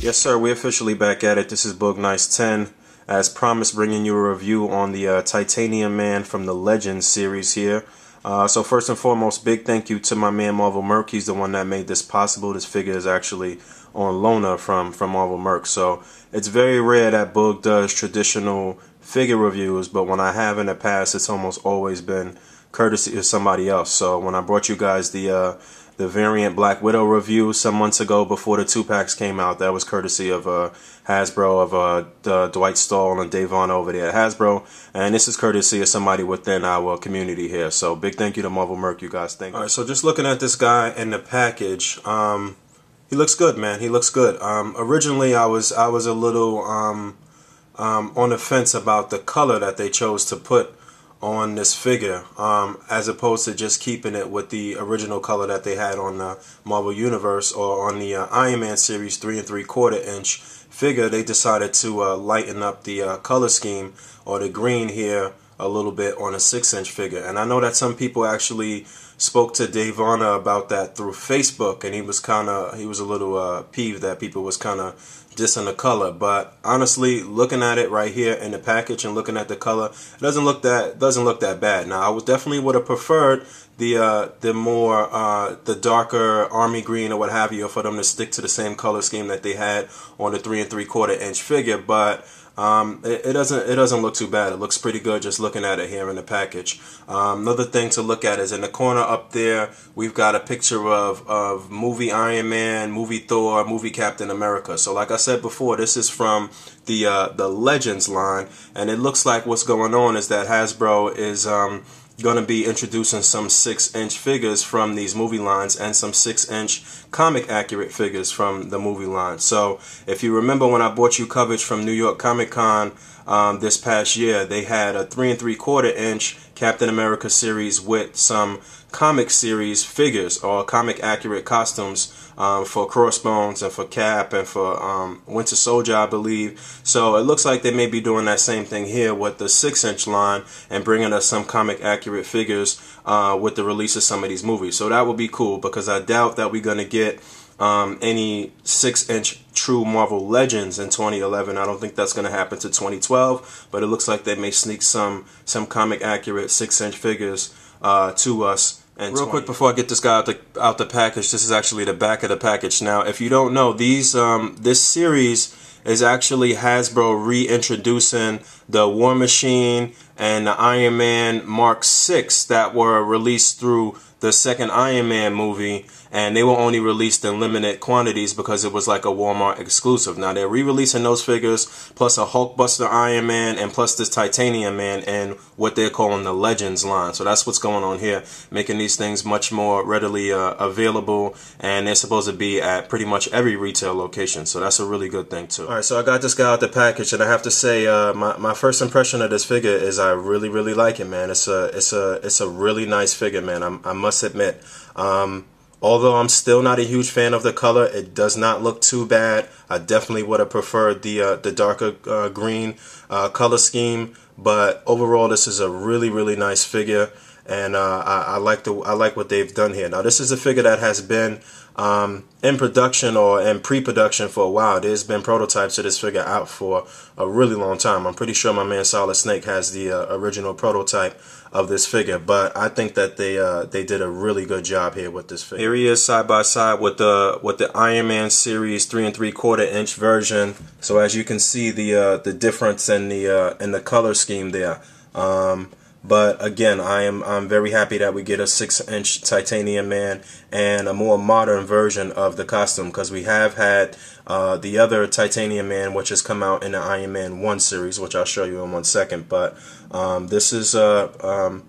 Yes, sir. We're officially back at it. This is Boog Nice 10. As promised, bringing you a review on the Titanium Man from the Legends series here. So first and foremost, big thank you to my man MarvelMerc. He's the one that made this possible. This figure is actually on loaner from MarvelMerc. So it's very rare that Boog does traditional figure reviews, but when I have in the past, it's almost always been courtesy of somebody else. So when I brought you guys the variant Black Widow review some months ago before the 2-packs came out, that was courtesy of Hasbro, of Dwight Stahl and Dave Vaughn over there at Hasbro, and this is courtesy of somebody within our community here. So big thank you to MarvelMerc, you guys. Thank you. Alright, so just looking at this guy in the package, he looks good, man. He looks good. Originally I was a little on the fence about the color that they chose to put on this figure, as opposed to just keeping it with the original color that they had on the Marvel Universe or on the Iron Man series 3 3/4 inch figure. They decided to lighten up the color scheme, or the green here, a little bit on a 6-inch figure. And I know that some people actually spoke to Dave Vaughn about that through Facebook, and he was a little peeved that people was kind of dissing the color. But honestly, looking at it right here in the package and looking at the color, it doesn't look that bad. Now, I definitely would have preferred the darker army green or what have you, for them to stick to the same color scheme that they had on the 3 3/4 inch figure. But it doesn't look too bad. It looks pretty good just looking at it here in the package. Another thing to look at is in the corner up there, we've got a picture of movie Iron Man, movie Thor, movie Captain America. So like I said before, this is from the Legends line, and it looks like what's going on is that Hasbro is going to be introducing some 6-inch figures from these movie lines and some 6-inch comic accurate figures from the movie line. So if you remember when I bought you coverage from New York Comic Con this past year, they had a 3 3/4 inch Captain America series with some comic series figures or comic accurate costumes for Crossbones and for Cap and for Winter Soldier, I believe. So it looks like they may be doing that same thing here with the 6-inch line and bringing us some comic accurate figures with the release of some of these movies. So that would be cool, because I doubt that we're going to get any 6-inch true Marvel Legends in 2011. I don't think that's going to happen to 2012, but it looks like they may sneak some comic accurate 6-inch figures to us. And real quick before I get this guy out the package, this is actually the back of the package. Now, if you don't know, this series is actually Hasbro reintroducing the War Machine and the Iron Man Mark 6 that were released through the second Iron Man movie, and they were only released in limited quantities because it was like a Walmart exclusive. Now they're re-releasing those figures, plus a Hulkbuster Iron Man, and plus this Titanium Man, and what they're calling the Legends line. So that's what's going on here, making these things much more readily available, and they're supposed to be at pretty much every retail location. So that's a really good thing too. All right, so I got this guy out the package, and I have to say, my first impression of this figure is I really like it, man. It's a really nice figure, man. I must admit. Although I'm still not a huge fan of the color, it does not look too bad. I definitely would have preferred the darker green color scheme, but overall this is a really nice figure, and I like what they've done here. Now this is a figure that has been in production or in pre-production for a while. There's been prototypes of this figure out for a really long time. I'm pretty sure my man Solid Snake has the original prototype of this figure, but I think that they did a really good job here with this figure. Here he is side by side with the Iron Man series 3 3/4 inch version. So as you can see, the difference in the color scheme there. But again, I'm very happy that we get a 6-inch Titanium Man and a more modern version of the costume, because we have had the other Titanium Man, which has come out in the Iron Man 1 series, which I'll show you in 1 second. But this is a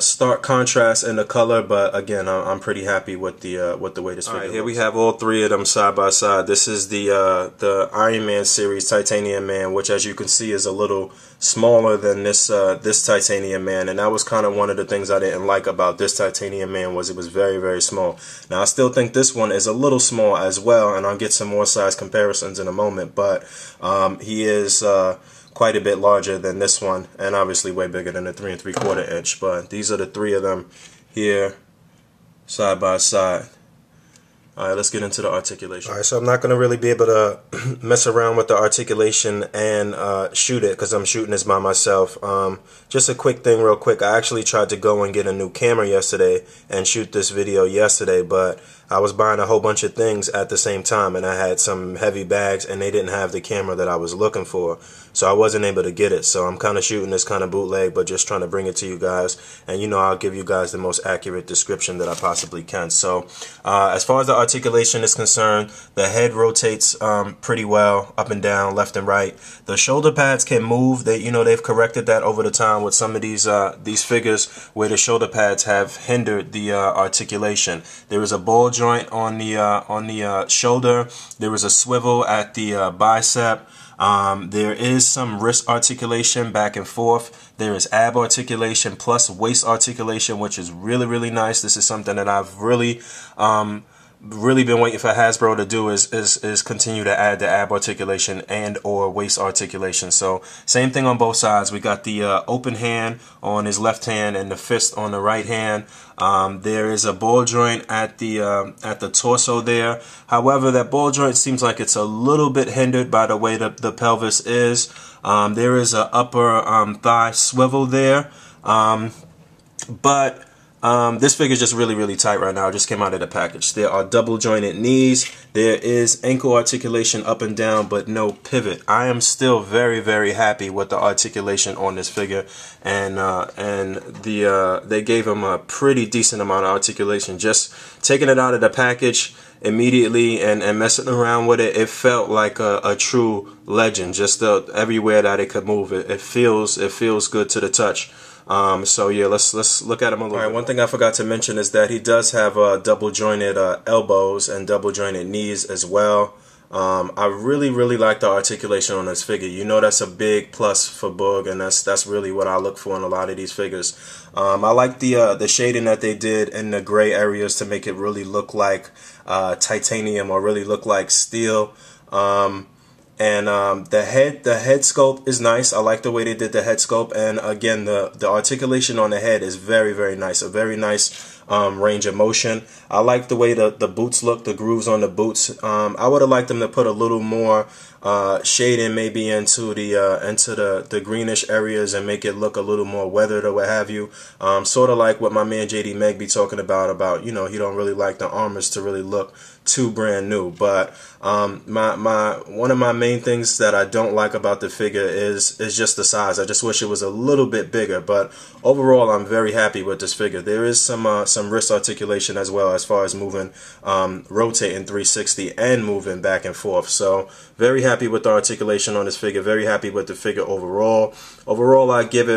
stark contrast in the color, but again, I'm pretty happy with the way this figure looks. Here we have all three of them side by side. This is the Iron Man series Titanium Man, which as you can see is a little smaller than this Titanium Man, and that was kind of one of the things I didn't like about this Titanium Man, was it was very small. Now I still think this one is a little small as well, and I'll get some more size comparisons in a moment, but he is quite a bit larger than this one, and obviously way bigger than the 3 3/4 inch. But these are the three of them here side by side. Alright, let's get into the articulation. Alright, so I'm not going to really be able to mess around with the articulation and shoot it because I'm shooting this by myself. Just a quick thing real quick. I actually tried to go and get a new camera yesterday and shoot this video yesterday, but I was buying a whole bunch of things at the same time, and I had some heavy bags and they didn't have the camera that I was looking for, so I wasn't able to get it. So I'm kind of shooting this kind of bootleg, but just trying to bring it to you guys, and you know, I'll give you guys the most accurate description that I possibly can. So as far as the articulation is concerned, the head rotates pretty well up and down, left and right. The shoulder pads can move. They've corrected that over the time with some of these figures where the shoulder pads have hindered the articulation. There is a ball joint on the shoulder. There is a swivel at the bicep. There is some wrist articulation back and forth. There is ab articulation plus waist articulation, which is really, really nice. This is something that I've really been waiting for Hasbro to do, is continue to add the ab articulation and or waist articulation. So same thing on both sides. We got the open hand on his left hand and the fist on the right hand. There is a ball joint at the torso there. However, that ball joint seems like it's a little bit hindered by the way the pelvis is. There is a upper thigh swivel there, but this figure is just really, really tight right now. It just came out of the package. There are double jointed knees. There is ankle articulation up and down, but no pivot. I am still very, very happy with the articulation on this figure, and they gave him a pretty decent amount of articulation. Just taking it out of the package immediately and messing around with it, it felt like a true legend. Just everywhere that it could move, it feels good to the touch. So yeah, let's look at him a little. Alright, one thing I forgot to mention is that he does have double jointed elbows and double jointed knees as well. I really like the articulation on this figure. You know, that's a big plus for Boog, and that's really what I look for in a lot of these figures. I like the shading that they did in the gray areas to make it really look like titanium or really look like steel. And the head sculpt is nice. I like the way they did the head sculpt, and again, the articulation on the head is very, very nice. A very nice range of motion. I like the way the boots look, the grooves on the boots. I would have liked them to put a little more shading maybe into the greenish areas and make it look a little more weathered or what have you. Sort of like what my man JD Meg be talking about, you know, he don't really like the armors to really look too brand new. But one of my main things that I don't like about the figure is just the size. I just wish it was a little bit bigger, but overall I'm very happy with this figure. There is some wrist articulation as well, as far as moving, rotating 360 and moving back and forth. So very happy with the articulation on this figure. Very happy with the figure overall. Overall, I guess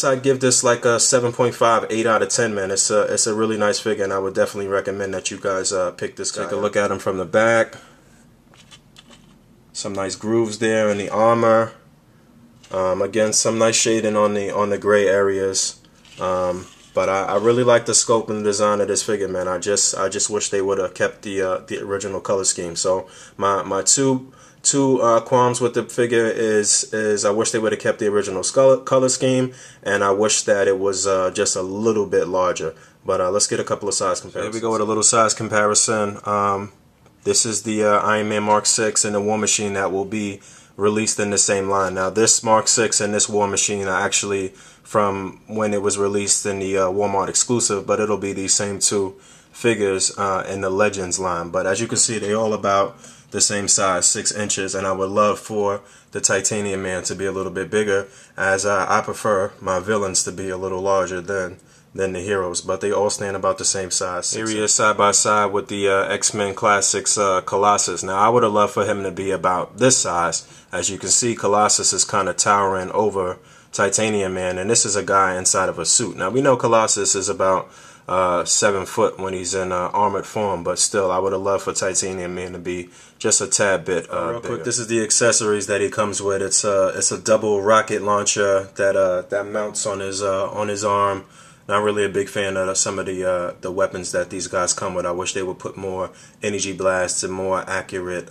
I'd give this like a 7.5, 8 out of 10, man. It's a really nice figure, and I would definitely recommend that you guys pick this guy. Take a look at him from the back. Some nice grooves there in the armor. Again, some nice shading on the gray areas. But I really like the scope and the design of this figure, man. I just wish they would have kept the original color scheme. So my two qualms with the figure is I wish they would have kept the original color scheme, and I wish that it was just a little bit larger. But let's get a couple of size comparisons. Here we go with a little size comparison. This is the Iron Man Mark 6 and the War Machine that will be released in the same line. Now this Mark 6 and this War Machine are actually from when it was released in the Walmart exclusive, but it'll be these same two figures in the Legends line. But as you can see, they're all about the same size, 6 inches, and I would love for the Titanium Man to be a little bit bigger, as I prefer my villains to be a little larger than the heroes, but they all stand about the same size. Here he is side by side with the X-Men Classics Colossus. Now I would have loved for him to be about this size. As you can see, Colossus is kind of towering over Titanium Man, and this is a guy inside of a suit. Now we know Colossus is about 7 foot when he's in armored form, but still I would have loved for Titanium Man to be just a tad bit real quick, bigger. This is the accessories that he comes with. It's a double rocket launcher that mounts on his arm. Not really a big fan of some of the weapons that these guys come with. I wish they would put more energy blasts and more accurate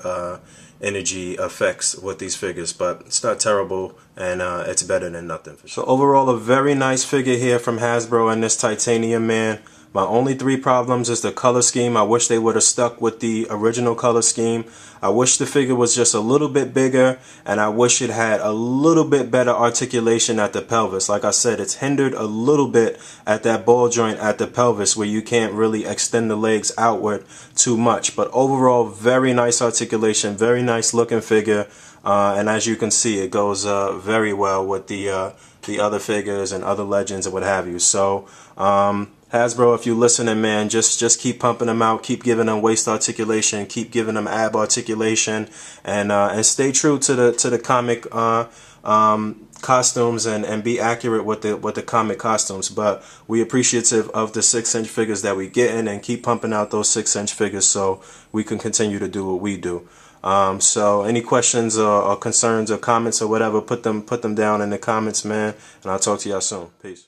energy effects with these figures, but it's not terrible, and it's better than nothing for sure. So overall, a very nice figure here from Hasbro and this Titanium Man. My only 3 problems is the color scheme. I wish they would have stuck with the original color scheme. I wish the figure was just a little bit bigger, and I wish it had a little bit better articulation at the pelvis. Like I said, it's hindered a little bit at that ball joint at the pelvis where you can't really extend the legs outward too much. But overall, very nice articulation, very nice looking figure. And as you can see, it goes very well with the other figures and other legends and what have you. So Hasbro, if you're listening, man, just keep pumping them out, keep giving them waist articulation, keep giving them ab articulation, and stay true to the comic costumes and be accurate with the comic costumes. But we appreciative of the 6-inch figures that we getting, and keep pumping out those 6-inch figures so we can continue to do what we do. So any questions or concerns or comments or whatever, put them down in the comments, man, and I'll talk to y'all soon. Peace.